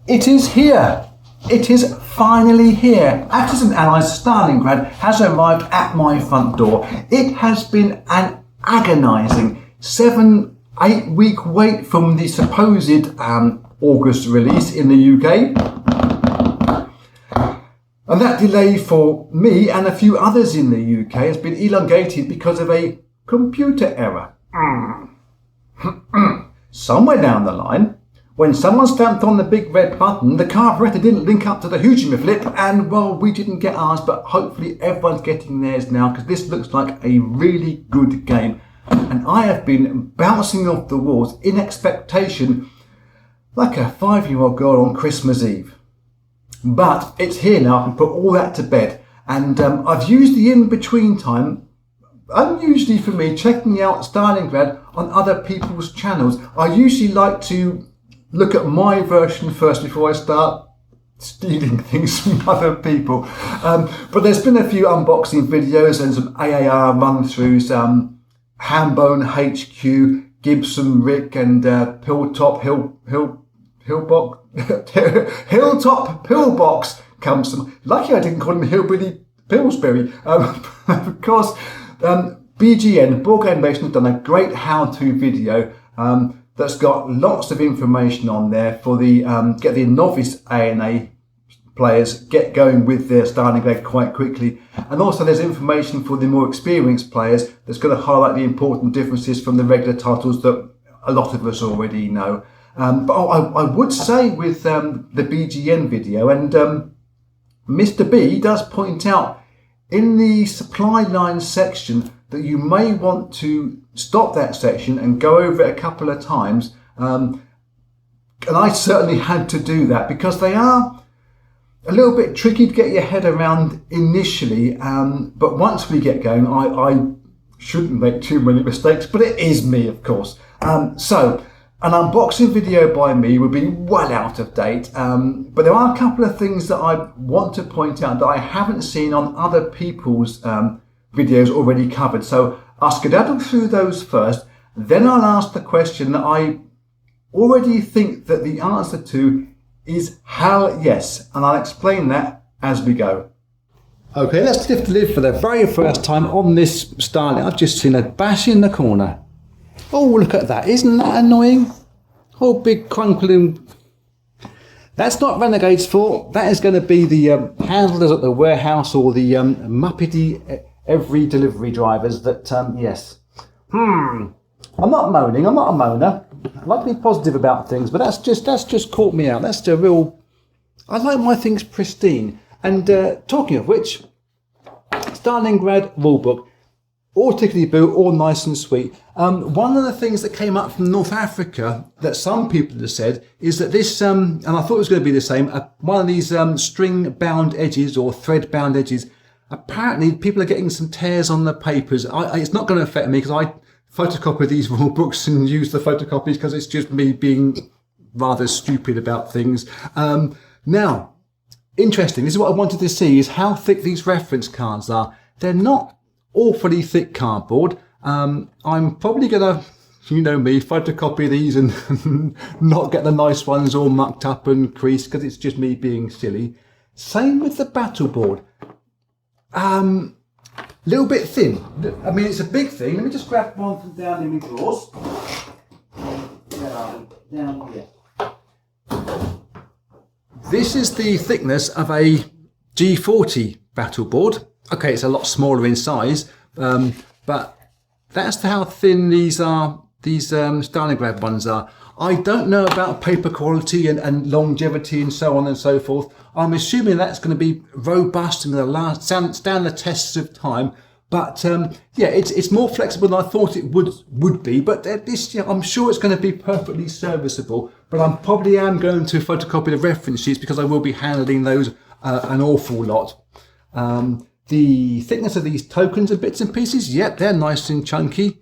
It is here. It is finally here. Axis and Allies Stalingrad has arrived at my front door. It has been an agonising 7-8 week wait from the supposed August release in the UK. And that delay for me and a few others in the UK has been elongated because of a computer error. Somewhere down the line, when someone stamped on the big red button, the carburettor didn't link up to the Hugely flip, and well, we didn't get ours, but hopefully everyone's getting theirs now, because this looks like a really good game. And I have been bouncing off the walls in expectation like a 5-year-old girl on Christmas Eve. But it's here now. I can put all that to bed. And I've used the in-between time, unusually for me, checking out Stalingrad on other people's channels. I usually like to look at my version first before I start stealing things from other people. But there's been a few unboxing videos and some AAR run-throughs. Hambone HQ, Gibson Rick, and Hilltop Pillbox comes from. Lucky I didn't call him Hillbilly Pillsbury. Of course, BGN, Board Game Nation, has done a great how-to video that's got lots of information on there for the get the novice A&A players get going with their Stalingrad quite quickly, and also there's information for the more experienced players that's going to highlight the important differences from the regular titles that a lot of us already know. But I would say with the BGN video, and Mr. B does point out in the supply line section that you may want to stop that section and go over it a couple of times. And I certainly had to do that because they are a little bit tricky to get your head around initially. But once we get going, I shouldn't make too many mistakes, but it is me, of course. So an unboxing video by me would be well out of date. But there are a couple of things that I want to point out that I haven't seen on other people's videos already covered. So I'll skedaddle through those first, then I'll ask the question that I already think that the answer to is hell yes, and I'll explain that as we go. Okay, let's lift the lid for the very first time on this Starling. I've just seen a bash in the corner. Oh, look at that. Isn't that annoying? Oh, big crunkling. That's not Renegade's fault. That is going to be the handlers at the warehouse or the Muppety every delivery drivers that, yes. I'm not moaning. I'm not a moaner. I like to be positive about things, but that's just caught me out. That's the real... I like my things pristine. And talking of which, Stalingrad rulebook. All tickety-boo, all nice and sweet. One of the things that came up from North Africa that some people have said is that this, and I thought it was going to be the same, one of these string-bound edges or thread-bound edges, apparently people are getting some tears on the papers. It's not going to affect me because I photocopy these rule books and use the photocopies because it's just me being rather stupid about things. Now, interesting, this is what I wanted to see, is how thick these reference cards are. They're not awfully thick cardboard. I'm probably gonna, you know me, photocopy these and not get the nice ones all mucked up and creased because it's just me being silly. Same with the battle board. Little bit thin. I mean, it's a big thing. Let me just grab one from down in my drawers. Down here. This is the thickness of a G40 battle board. Okay, it's a lot smaller in size, but that's how thin these are. These Stalingrad ones are. I don't know about paper quality and longevity and so on and so forth. I'm assuming that's going to be robust and going to stand the tests of time. But yeah, it's more flexible than I thought it would be. But this, I'm sure it's going to be perfectly serviceable. But I probably am going to photocopy the reference sheets because I will be handling those an awful lot. The thickness of these tokens and bits and pieces, yep, they're nice and chunky.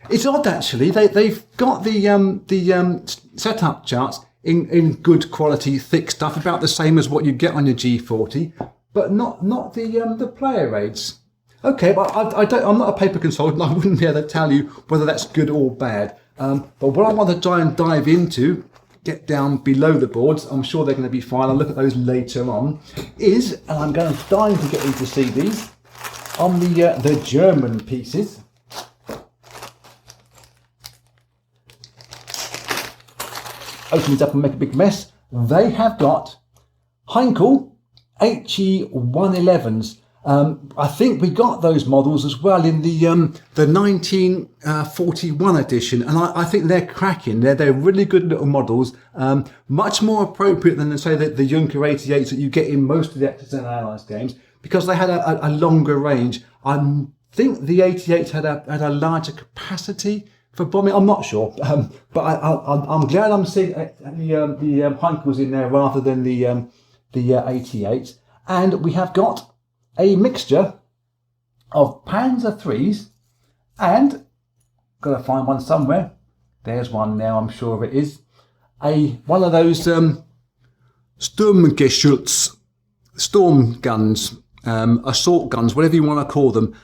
It's odd actually. They've got the setup charts in good quality, thick stuff, about the same as what you get on your G40, but not the player aids. Okay, but I'm not a paper consultant. I wouldn't be able to tell you whether that's good or bad. But what I want to try and dive into get down below the boards, I'm sure they're going to be fine, I'll look at those later on, is, and I'm going to dying to get you to see these, on the German pieces. Open it up and make a big mess. They have got Heinkel HE111s. I think we got those models as well in the 1941 edition, and I think they're cracking. They're really good little models, much more appropriate than, say, the Junker 88s that you get in most of the Axis and Allies games, because they had a longer range. I think the 88s had a larger capacity for bombing. I'm not sure, but I'm glad I'm seeing the Heinkels in there rather than the 88s. And we have got a mixture of Panzer IIIs and, got to find one somewhere, there's one now, I'm sure it is, one of those Sturmgeschütz, storm guns, assault guns, whatever you want to call them.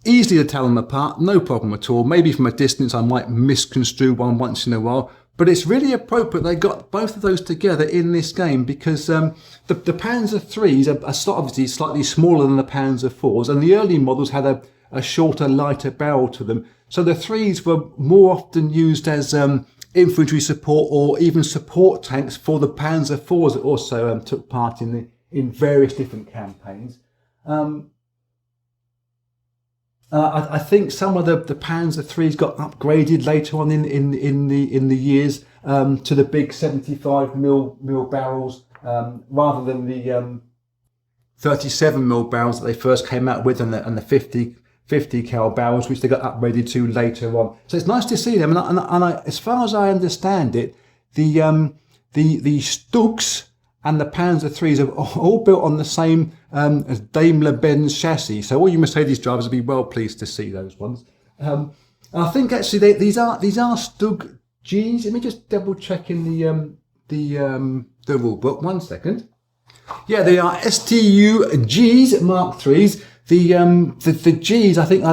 Easily to tell them apart, no problem at all. Maybe from a distance I might misconstrue one once in a while, but it's really appropriate they got both of those together in this game, because the Panzer IIIs are obviously slightly smaller than the Panzer IVs, and the early models had a shorter, lighter barrel to them. So the threes were more often used as infantry support or even support tanks for the Panzer IVs that also took part in various different campaigns. I think some of the Panzer IIIs got upgraded later on in the years to the big 75mm barrels rather than the 37mm barrels that they first came out with, and the 50 cal barrels, which they got upgraded to later on. So it's nice to see them. And as far as I understand it, the Stugs and the Panzer IIIs are all built on the same as Daimler-Benz chassis. So all you Mercedes drivers will be well pleased to see those ones. I think actually these are Stug Gs. Let me just double check in the rule book. 1 second. Yeah, they are STU Gs Mark IIIs. The Gs, I think,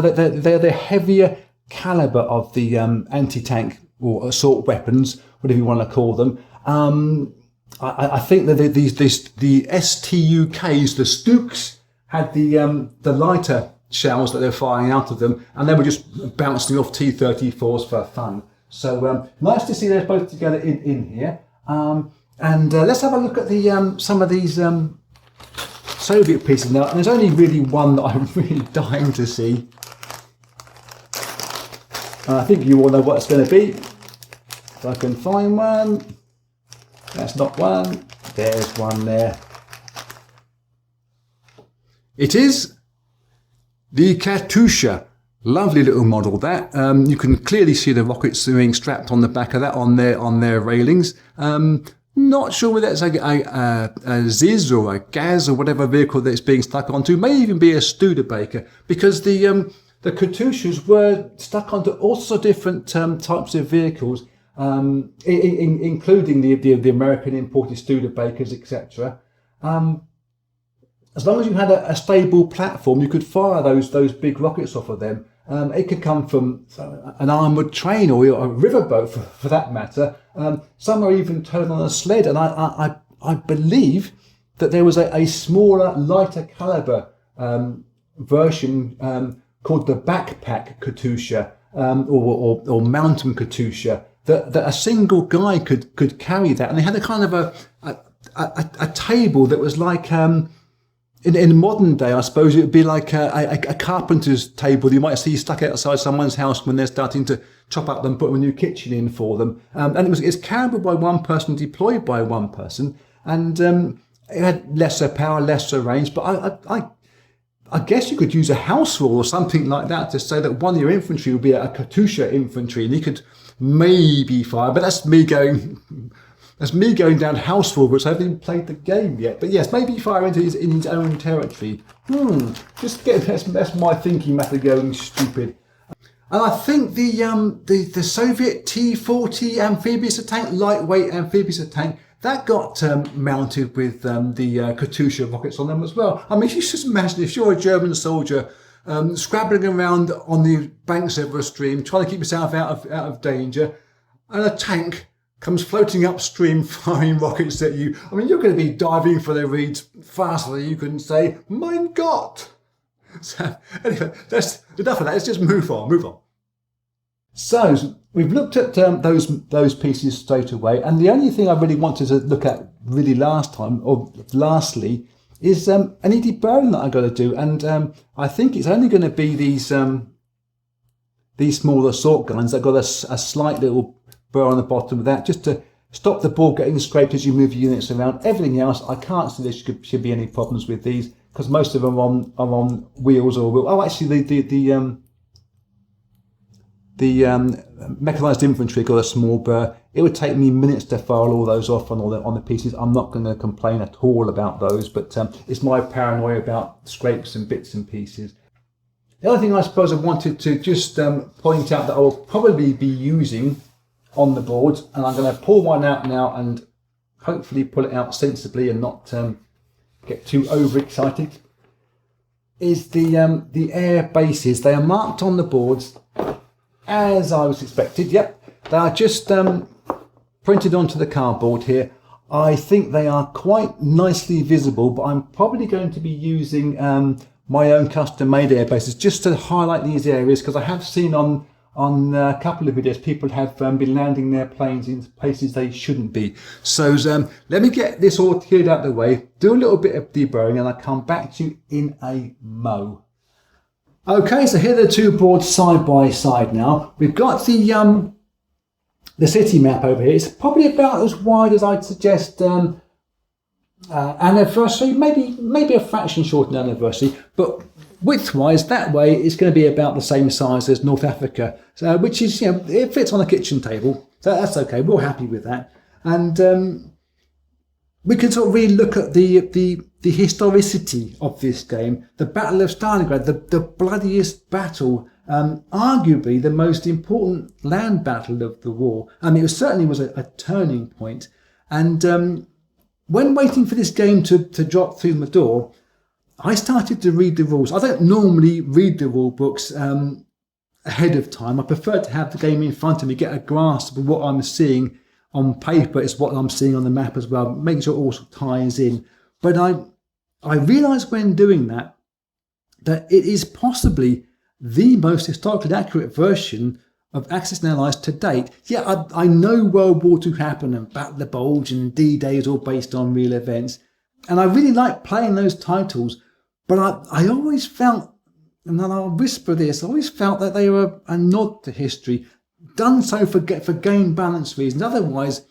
they're the heavier caliber of the anti-tank or assault weapons, whatever you want to call them. I think that the STUKs, the Stuks, had the lighter shells that they're firing out of them, and they were just bouncing off T-34s for fun. So nice to see those both together in here. And let's have a look at some of these Soviet pieces now. And there's only really one that I'm really dying to see. And I think you all know what it's going to be. If I can find one. That's not one. There's one there. It is the Katusha. Lovely little model that. You can clearly see the rockets being strapped on the back of that on their railings. Not sure whether it's a Ziz or a Gaz or whatever vehicle that it's being stuck onto. May even be a Studebaker, because the Katushas were stuck onto all sorts of different types of vehicles. Including the American imported Studebakers, etc. As long as you had a stable platform, you could fire those big rockets off of them. It could come from an armoured train or a riverboat, for that matter. Some are even towed on a sled, and I believe that there was a smaller, lighter caliber version called the backpack Katusha or mountain Katusha. That a single guy could carry that, and they had a kind of a table that was like in modern day, I suppose it would be like a carpenter's table you might see stuck outside someone's house when they're starting to chop up and put a new kitchen in for them. And it's carried by one person, deployed by one person, and it had lesser power, lesser range. But I guess you could use a house rule or something like that to say that one of your infantry would be a Katusha infantry, and he could maybe fire. But that's me going down house rule routes. I haven't even played the game yet. But yes, maybe fire into in his own territory. That's my thinking method going stupid. And I think the Soviet T-40 amphibious tank, lightweight amphibious tank, that got mounted with the Katusha rockets on them as well. I mean, you just imagine if you're a German soldier scrabbling around on the banks of a stream, trying to keep yourself out of danger, and a tank comes floating upstream, firing rockets at you. I mean, you're going to be diving for the reeds faster than you can say, "Mein Gott!" So anyway, that's enough of that. Let's just move on. So we've looked at those pieces straight away, and the only thing I really wanted to look at really lastly is any deburring that I've got to do, and I think it's only going to be these small assault guns that got a slight little burr on the bottom of that, just to stop the ball getting scraped as you move your units around. Everything else, I can't see there should be any problems with these, because most of them are on wheels or wheel. Oh, actually, the mechanised infantry got a small burr. It would take me minutes to file all those off on the pieces. I'm not going to complain at all about those, but it's my paranoia about scrapes and bits and pieces. The other thing I suppose I wanted to just point out that I will probably be using on the board, and I'm going to pull one out now and hopefully pull it out sensibly and not get too overexcited, is the air bases. They are marked on the boards as I was expected. Yep, they are just printed onto the cardboard here. I think they are quite nicely visible, but I'm probably going to be using my own custom-made air bases just to highlight these areas, because I have seen on a couple of videos people have been landing their planes in places they shouldn't be. So let me get this all cleared out of the way, do a little bit of deburring, and I'll come back to you in a mo. Okay, so here are the two boards side by side now. We've got the city map over here. It's probably about as wide as I'd suggest anniversary, maybe a fraction shorter than anniversary, but width-wise, that way it's going to be about the same size as North Africa, so, which is, it fits on a kitchen table, so that's okay. We're happy with that, and we can sort of really look at the historicity of this game. The Battle of Stalingrad, the bloodiest battle, arguably the most important land battle of the war. I mean, it certainly was a turning point. And when waiting for this game to drop through my door, I started to read the rules. I don't normally read the rule books ahead of time. I prefer to have the game in front of me, get a grasp of what I'm seeing on paper is what I'm seeing on the map as well, making sure it all ties in. But I realised when doing that it is possibly the most historically accurate version of Axis and Allies to date. Yeah, I know World War II happened and Battle of the Bulge and D-Day is all based on real events. And I really like playing those titles, but I always felt, and I'll whisper this, I always felt that they were a nod to history, done so for game balance reasons. Otherwise,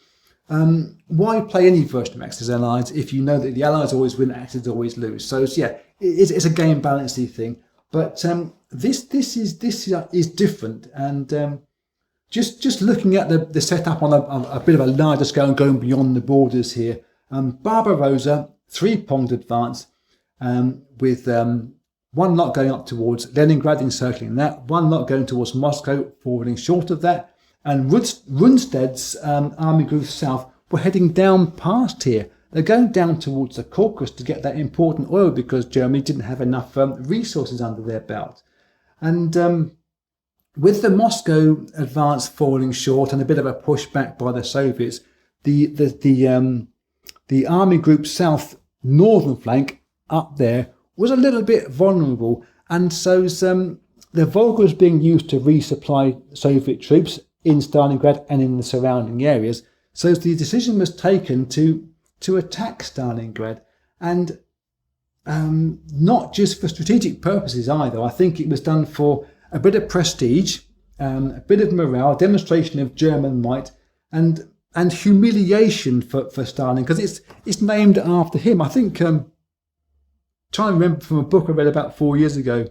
why play any version of Axis and Allies if you know that the Allies always win, Axis always lose? So yeah, it's a game balancey thing. But this is different, and just looking at the setup on a bit of a larger scale and going beyond the borders here. Barbarossa, 3-pronged advance, with one lot going up towards Leningrad, encircling that, one lot going towards Moscow, falling short of that, and Rundstedt's army group south were heading down past here. They're going down towards the Caucasus to get that important oil because Germany didn't have enough resources under their belt. And with the Moscow advance falling short and a bit of a pushback by the Soviets, the army group south northern flank up there was a little bit vulnerable, and so the Volga was being used to resupply Soviet troops in Stalingrad and in the surrounding areas. So the decision was taken to attack Stalingrad, and not just for strategic purposes either. I think it was done for a bit of prestige, a bit of morale, a demonstration of German might, and humiliation for Stalin, because it's named after him. I think, trying to remember from a book I read about 4 years ago,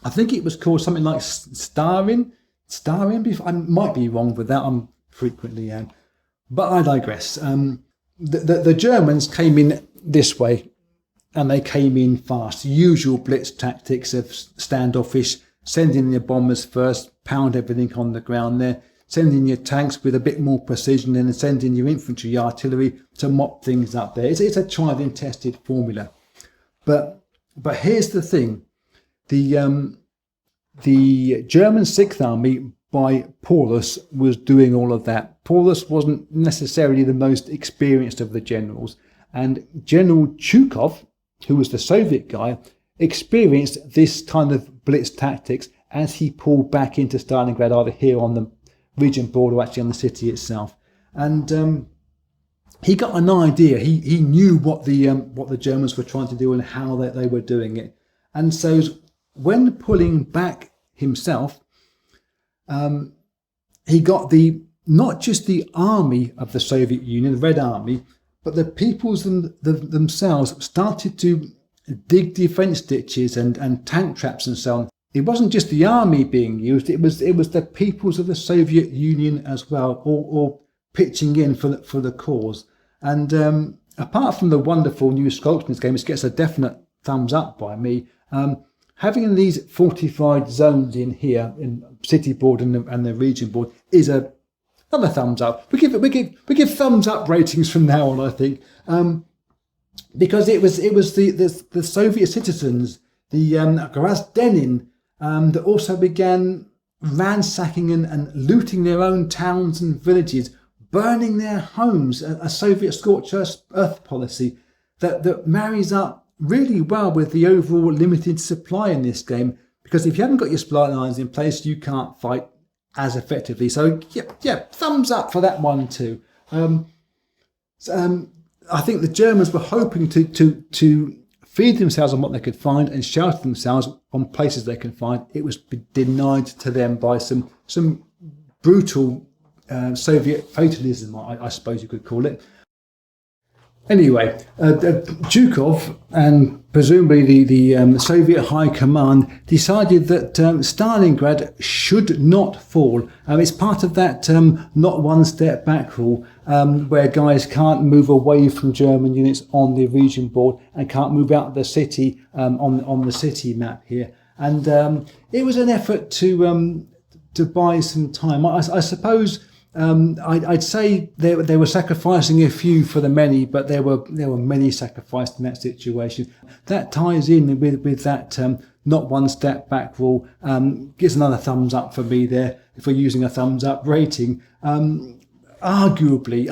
I think it was called something like Starin. I might be wrong with that. I'm frequently but I digress. The Germans came in this way, and they came in fast. Usual blitz tactics of standoffish, sending your bombers first, pound everything on the ground there, sending your tanks with a bit more precision, and then sending your infantry, artillery to mop things up there. It's a tried and tested formula. But here's the thing: the German Sixth Army by Paulus was doing all of that. Paulus wasn't necessarily the most experienced of the generals, and General Chukov, who was the Soviet guy, experienced this kind of blitz tactics as he pulled back into Stalingrad, either here on the region border or actually on the city itself. And he got an idea. He knew what the Germans were trying to do and how they were doing it. And so when pulling back himself, he got not just the army of the Soviet Union, the Red Army, but the peoples themselves started to dig defence ditches and tank traps and so on. It wasn't just the army being used; it was the peoples of the Soviet Union as well, all pitching in for the cause. And apart from the wonderful new sculpture in this game, which gets a definite thumbs up by me, having these fortified zones in here, in city board and the region board, is another thumbs up. We give thumbs up ratings from now on, I think, because it was the Soviet citizens, the Grazdenin, that also began ransacking and looting their own towns and villages, burning their homes, a Soviet scorched earth policy that marries up really well with the overall limited supply in this game, because if you haven't got your supply lines in place, you can't fight as effectively. So yeah, thumbs up for that one too. I think the Germans were hoping to feed themselves on what they could find and shelter themselves on places they can find. It was denied to them by some brutal Soviet fatalism, I suppose you could call it. Anyway, Zhukov and presumably the Soviet High Command decided that Stalingrad should not fall. It's part of that not one step back rule, where guys can't move away from German units on the region board and can't move out of the city on the city map here. And it was an effort to buy some time. I suppose. I'd say they were sacrificing a few for the many, but there were many sacrificed in that situation. That ties in with that not one step back rule. Gives another thumbs up for me there if we're using a thumbs up rating. Arguably,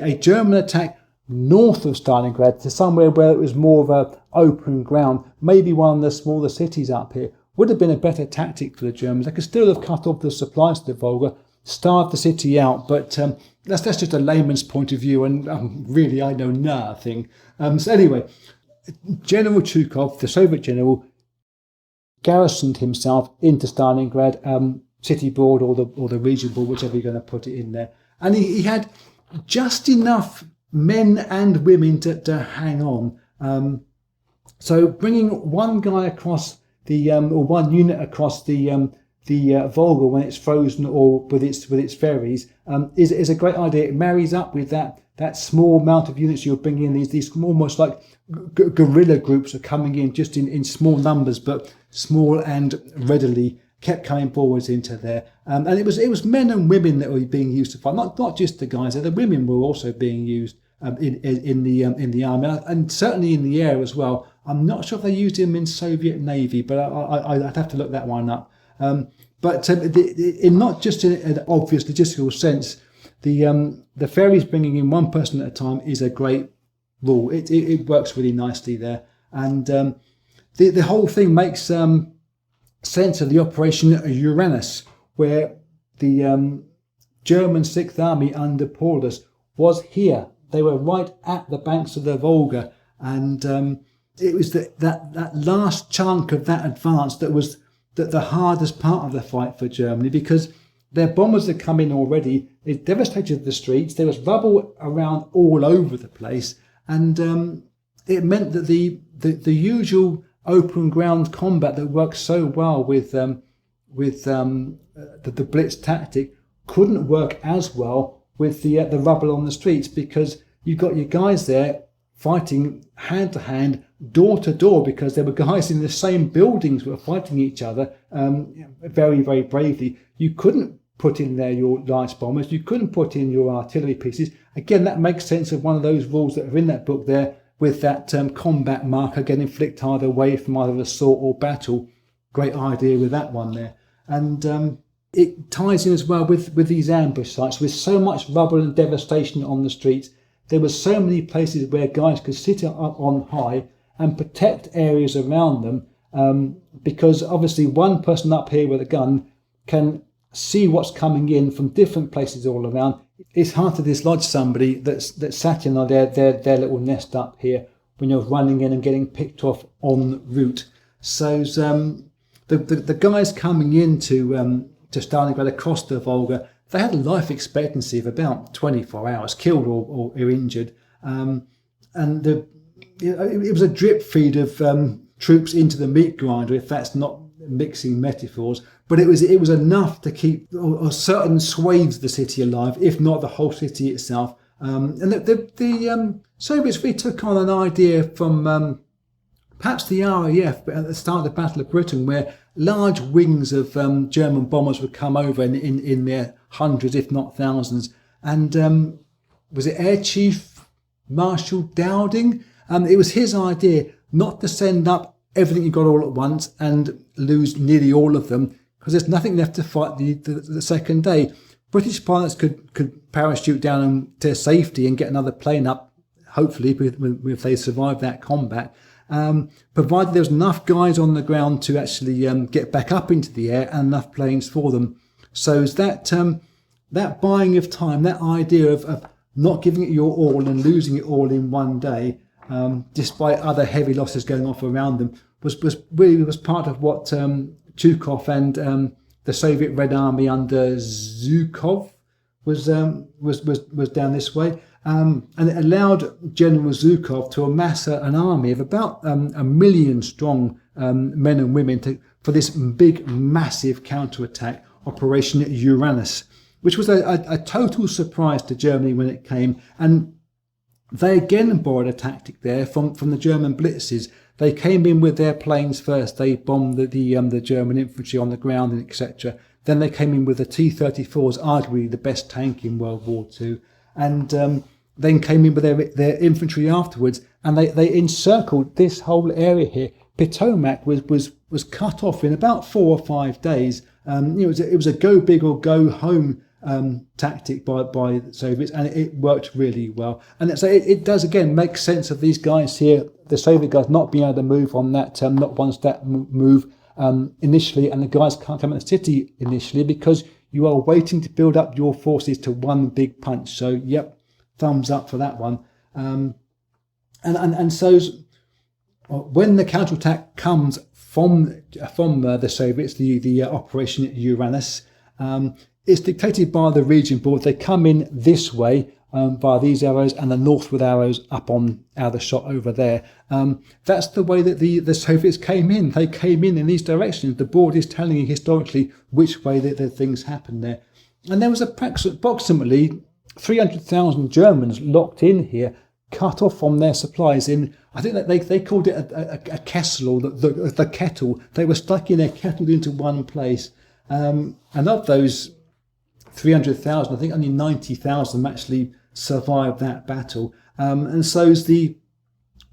a German attack north of Stalingrad to somewhere where it was more of a open ground, maybe one of the smaller cities up here, would have been a better tactic for the Germans. They could still have cut off the supplies to the Volga, starved the city out, but that's just a layman's point of view, and really I know nothing. So anyway, General Chukov, the Soviet general, garrisoned himself into Stalingrad, city board or the region board, whichever you're going to put it in there, and he had just enough men and women to hang on. So bringing one guy across or one unit across the Volga when it's frozen or with its ferries is a great idea. It marries up with that small amount of units you're bringing in. These almost like guerrilla groups are coming in just in small numbers, but small and readily kept coming forwards into there. And it was men and women that were being used to fight, not just the guys. The women were also being used in the army and certainly in the air as well. I'm not sure if they used them in Soviet Navy, but I'd have to look that one up. But in not just in an obvious logistical sense, the ferries bringing in one person at a time is a great rule. It works really nicely there, and the whole thing makes sense of the Operation Uranus, where the German Sixth Army under Paulus was here. They were right at the banks of the Volga, and it was that last chunk of that advance that was the hardest part of the fight for Germany, because their bombers had come in already. It devastated the streets. There was rubble around all over the place, and it meant that the usual open ground combat that works so well with the blitz tactic couldn't work as well with the rubble on the streets, because you've got your guys there fighting hand to hand, door to door, because there were guys in the same buildings who were fighting each other very, very bravely. You couldn't put in there your light bombers, you couldn't put in your artillery pieces. Again, that makes sense of one of those rules that are in that book there, with that combat marker, again, inflict either away from either assault or battle. Great idea with that one there. And it ties in as well with these ambush sites. With so much rubble and devastation on the streets, there were so many places where guys could sit up on high and protect areas around them, because obviously one person up here with a gun can see what's coming in from different places all around. It's hard to dislodge somebody that's sat in their little nest up here when you're running in and getting picked off en route. So the guys coming into to Stalingrad across the Volga, they had a life expectancy of about 24 hours, killed or injured, and it was a drip feed of troops into the meat grinder, if that's not mixing metaphors. But it was enough to keep certain swathes of the city alive, if not the whole city itself. And the Soviets really took on an idea from perhaps the RAF at the start of the Battle of Britain, where large wings of German bombers would come over in their hundreds, if not thousands. And was it Air Chief Marshal Dowding? It was his idea not to send up everything you got all at once and lose nearly all of them, because there's nothing left to fight the second day. British pilots could parachute down to safety and get another plane up, hopefully, if they survived that combat, provided there was enough guys on the ground to actually get back up into the air and enough planes for them. So it's that buying of time, that idea of not giving it your all and losing it all in one day, despite other heavy losses going off around them, was part of what Zhukov and the Soviet Red Army under Zhukov was down this way, and it allowed General Zhukov to amass an army of about 1 million strong men and women for this big, massive counterattack Operation Uranus, which was a total surprise to Germany when it came. And they again borrowed a tactic there from the German blitzes. They came in with their planes first. They bombed the German infantry on the ground, and etc. Then they came in with the T-34s, arguably the best tank in World War II, and then came in with their infantry afterwards. And they encircled this whole area here. Potomac was cut off in about 4 or 5 days. It was a go big or go home tactic by the Soviets, and it worked really well. And so it does again make sense of these guys here, the Soviet guys, not being able to move on that not one step move initially, and the guys can't come in the city initially because you are waiting to build up your forces to one big punch. So yep, thumbs up for that one. And so when the counterattack comes from the Soviets, the Operation Uranus, it's dictated by the region board. They come in this way via these arrows, and the northward arrows up on out of shot over there. That's the way that the Soviets came in. They came in these directions. The board is telling you historically which way the things happened there. And there was approximately 300,000 Germans locked in here, cut off from their supplies in, I think that they called it a kessel, or the kettle. They were stuck in there, kettled into one place. And of those 300,000, I think only 90,000 actually survived that battle. And so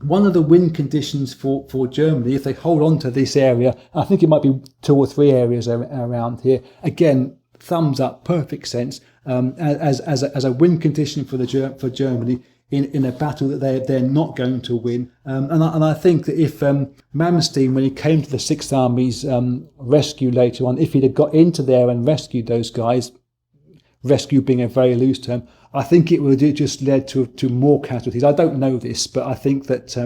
one of the win conditions for Germany, if they hold on to this area, I think it might be 2 or 3 areas around here. Again, thumbs up, perfect sense, as a win condition for Germany in a battle that they're not going to win. And I think that if Malmsteen, when he came to the Sixth Army's rescue later on, if he'd have got into there and rescued those guys, rescue being a very loose term, I think it would have just led to more casualties. I don't know this, but I think that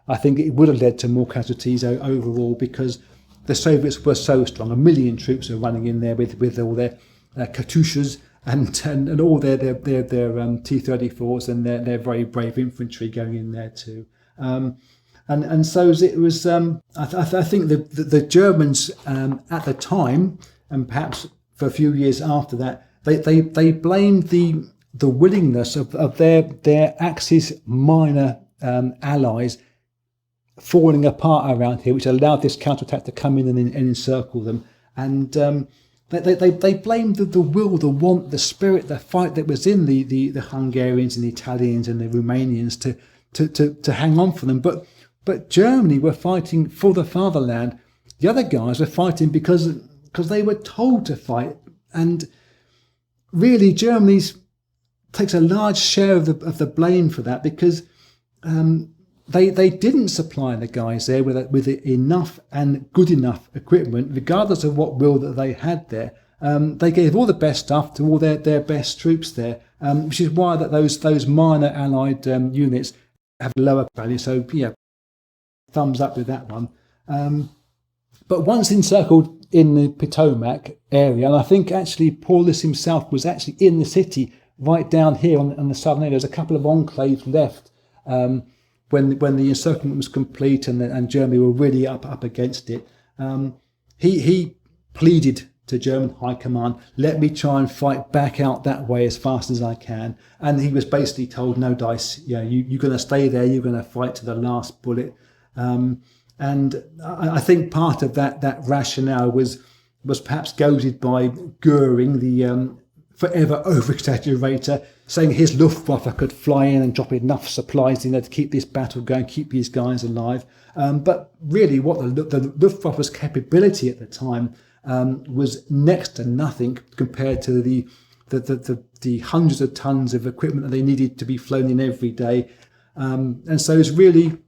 it would have led to more casualties overall, because the Soviets were so strong. 1 million troops are running in there with all their Katyushas and all their T-34s and their very brave infantry going in there too. And so it was. I think the Germans at the time, and perhaps for a few years after that, they blamed the willingness of their Axis minor allies falling apart around here, which allowed this counterattack to come in and encircle them. And they blamed the will, the want, the spirit, the fight that was in the Hungarians and the Italians and the Romanians to hang on for them. But Germany were fighting for the fatherland. The other guys were fighting because they were told to fight And really, Germany takes a large share of the blame for that, because they didn't supply the guys there with enough and good enough equipment, regardless of what will that they had there. They gave all the best stuff to all their best troops there, which is why that those minor Allied units have lower value. So yeah, thumbs up with that one. But once encircled in the Potomac area, and I think actually Paulus himself was actually in the city right down here on the southern area. There's a couple of enclaves left when the encirclement was complete and Germany were really up against it. He pleaded to German high command, let me try and fight back out that way as fast as I can. And he was basically told, no dice, you're going to stay there, you're going to fight to the last bullet. And I think part of that rationale was perhaps goaded by Goering, the forever over-exaggerator, saying his Luftwaffe could fly in and drop enough supplies in there to keep this battle going, keep these guys alive. But really what the Luftwaffe's capability at the time was next to nothing compared to the hundreds of tons of equipment that they needed to be flown in every day. And so it's really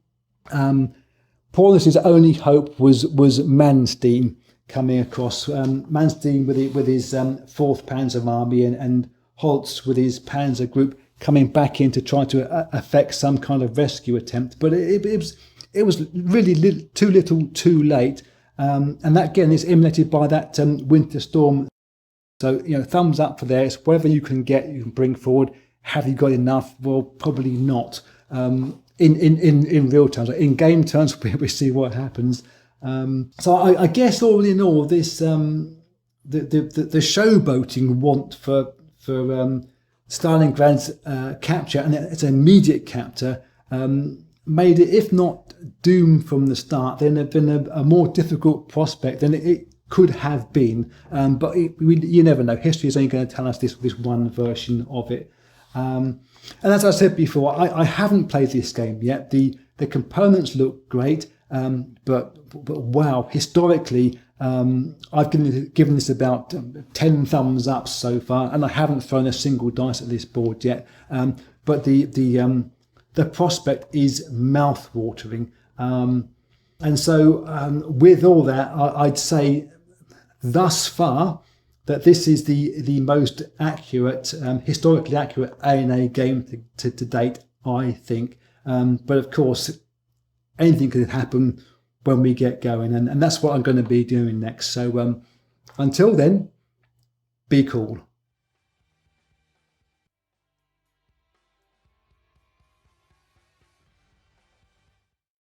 Paulus's only hope was Manstein coming across. Manstein with his 4th Panzer Army and Holtz with his Panzer Group coming back in to try to effect some kind of rescue attempt. But it was really too little, too late. And that again is emulated by that winter storm. So thumbs up for there. It's whatever you can get, you can bring forward. Have you got enough? Well, probably not. In real terms, in game terms, we see what happens. So I guess all in all, this the showboating want for Stalingrad's capture and its immediate capture made it, if not doomed from the start, then have been a more difficult prospect than it could have been. But you never know. History is only going to tell us this one version of it. And as I said before, I haven't played this game yet. The components look great, but wow, historically, I've given this about 10 thumbs up so far, and I haven't thrown a single dice at this board yet. But the prospect is mouth-watering. And so with all that, I'd say thus far that this is the most accurate, historically accurate A&A game to date, I think. But of course, anything could happen when we get going, and that's what I'm going to be doing next. So until then, be cool.